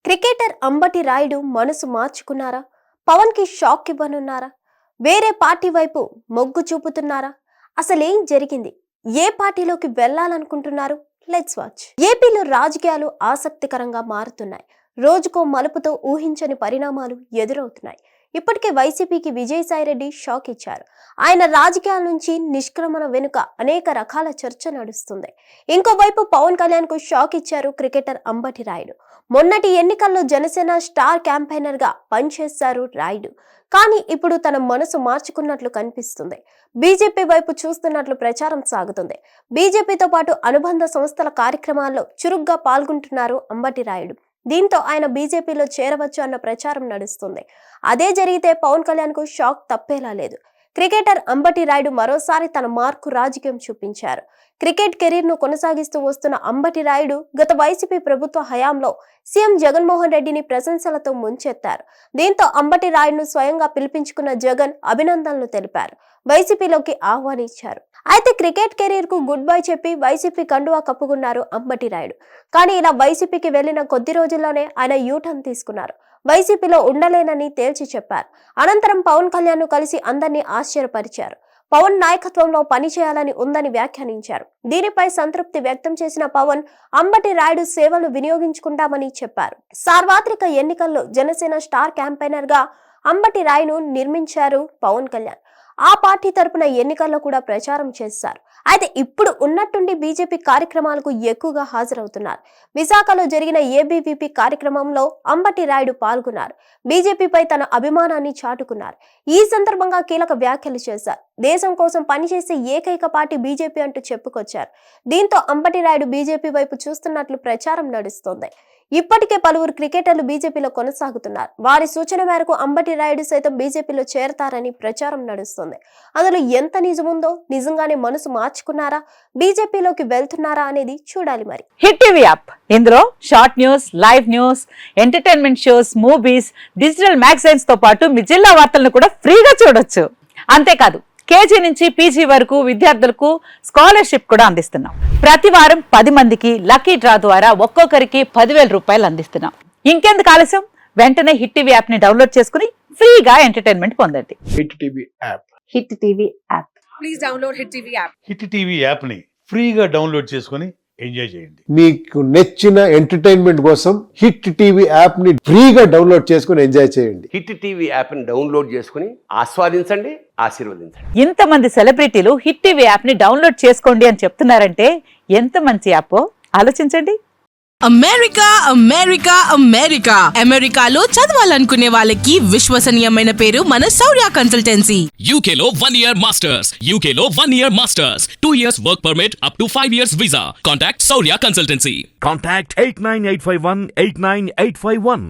Cricketer Ambati Rayudu మనసు మార్చుకున్నారా? పవన్ కి shock ఇవ్వనున్నారా? వేరే పార్టీ వైపు మొగ్గు చూపుతున్నారా? అసలేం జరిగింది? ఏ పార్టీలోకి వెళ్లాలనుకుంటున్నారు? Let's watch. ఏపీలో రాజకీయాలు ఆసక్తికరంగా మారుతున్నాయి. రోజుకో మలుపుతో ఊహించని పరిణామాలు ఎదురవుతున్నాయి. ఇప్పటికే వైసీపీకి విజయసాయిరెడ్డి షాక్ ఇచ్చారు. ఆయన రాజకీయాల నుంచి నిష్క్రమణ వెనుక అనేక రకాల చర్చ నడుస్తుంది. ఇంకోవైపు పవన్ కళ్యాణ్ కు షాక్ ఇచ్చారు క్రికెటర్ అంబటి రాయుడు. మొన్నటి ఎన్నికల్లో జనసేన స్టార్ క్యాంపెయినర్ గా పనిచేశారు రాయుడు. కానీ ఇప్పుడు తన మనసు మార్చుకున్నట్లు కనిపిస్తుంది. బీజేపీ వైపు చూస్తున్నట్లు ప్రచారం సాగుతుంది. బీజేపీతో పాటు అనుబంధ సంస్థల కార్యక్రమాల్లో చురుగ్గా పాల్గొంటున్నారు అంబటి రాయుడు. దీంతో ఆయన బీజేపీలో చేరవచ్చు అన్న ప్రచారం నడుస్తుంది. అదే జరిగితే పవన్ కళ్యాణ్ కు షాక్ తప్పేలా లేదు. క్రికెటర్ అంబటి రాయుడు మరోసారి తన మార్కు రాజకీయం చూపించారు. క్రికెట్ కెరీర్ ను కొనసాగిస్తూ వస్తున్న అంబటి రాయుడు గత వైసీపీ ప్రభుత్వ హయాంలో సీఎం జగన్మోహన్ రెడ్డిని ప్రశంసలతో ముంచెత్తారు. దీంతో అంబటి రాయుడును స్వయంగా పిలిపించుకున్న జగన్ అభినందనలు తెలిపారు. వైసీపీలోకి ఆహ్వానించారు. అయితే క్రికెట్ కెరీర్ కు గుడ్ బై చెప్పి వైసీపీ కండువా కప్పుకున్నారు అంబటి రాయుడు. కానీ ఇలా వైసీపీకి వెళ్లిన కొద్ది రోజుల్లోనే ఆయన యూటర్న్ తీసుకున్నారు. వైసీపీలో ఉండలేనని తేల్చి చెప్పారు. అనంతరం పవన్ కళ్యాణ్ ను కలిసి అందరినీ ఆశ్చర్యపరిచారు. పవన్ నాయకత్వంలో పనిచేయాలని ఉందని వ్యాఖ్యానించారు. దీనిపై సంతృప్తి వ్యక్తం చేసిన పవన్ అంబటి రాయుడు సేవలు వినియోగించుకుంటామని చెప్పారు. సార్వత్రిక ఎన్నికల్లో జనసేన స్టార్ క్యాంపెయినర్ గా అంబటి రాయును నిర్మించారు పవన్ కళ్యాణ్. ఆ పార్టీ తరపున ఎన్నికల్లో కూడా ప్రచారం చేశారు. అయితే ఇప్పుడు ఉన్నట్టుండి బీజేపీ కార్యక్రమాలకు ఎక్కువగా హాజరవుతున్నారు. విశాఖలో జరిగిన ఏబీవీపీ కార్యక్రమంలో అంబటి రాయుడు పాల్గొన్నారు. బీజేపీపై తన అభిమానాన్ని చాటుకున్నారు. ఈ సందర్భంగా కీలక వ్యాఖ్యలు చేశారు. దేశం కోసం పనిచేసే ఏకైక పార్టీ బీజేపీ అంటూ చెప్పుకొచ్చారు. దీంతో అంబటి రాయుడు బీజేపీ వైపు చూస్తున్నట్లు ప్రచారం నడుస్తోంది. ఇప్పటికే పలువురు క్రికెటర్లు బీజేపీలో కొనసాగుతున్నారు. వారి సూచన మేరకు అంబటి రాయుడు సైతం బీజేపీలో చేరతారని ప్రచారం నడుస్తుంది. అందులో ఎంత నిజముందో, నిజంగానే మనసు మార్చుకున్నారా, బీజేపీలోకి వెళ్తున్నారా అనేది చూడాలి. మరి హిట్ టీవీ యాప్, ఇందులో short news, live news, entertainment shows, movies, digital magazines తో పాటు మీ జిల్లా వార్తలను కూడా ఫ్రీగా చూడొచ్చు. అంతేకాదు కేజీ నుంచి పీజీ వరకు విద్యార్థులకు స్కాలర్షిప్ కూడా అందిస్తున్నాం. ప్రతి వారం 10 మందికి లక్కీ డ్రా ద్వారా ఒక్కొక్కరికి 10,000 రూపాయలు అందిస్తున్నాం. ఇంకెందుకు ఆలస్యం, వెంటనే హిట్ టీవీ యాప్ ని డౌన్లోడ్ చేసుకుని ఫ్రీగా ఎంటర్టైన్మెంట్ పొందండి. Hit TV app. Hit TV app. Please download hit TV app. Hit TV app ని ఫ్రీగా డౌన్లోడ్ చేసుకుని ఎంజాయ్ చేయండి. మీకు నచ్చిన ఎంటర్టైన్మెంట్ కోసం హిట్ టీవీ యాప్ ని ఫ్రీగా డౌన్లోడ్ చేసుకుని ఎంజాయ్ చేయండి. హిట్ టీవీ యాప్ ని డౌన్లోడ్ చేసుకుని ఆస్వాదించండి, ఆశీర్వదించండి. ఇంతమంది సెలబ్రిటీలు హిట్ టీవీ యాప్ ని డౌన్లోడ్ చేసుకోండి అని చెప్తున్నారంటే ఎంత మంచి యాప్ ఆలోచించండి. అమెరికా అమెరికా అమెరికా అమెరికాలో చదవాలనుకునే వాళ్ళకి విశ్వసనీయమైన పేరు మన శౌర్య కన్సల్టెన్సీ. UK లో 1 year masters. UK లో 1 year masters. 2 years work permit up to 5 years visa. Contact Saurya Consultancy. Contact 89851 89851.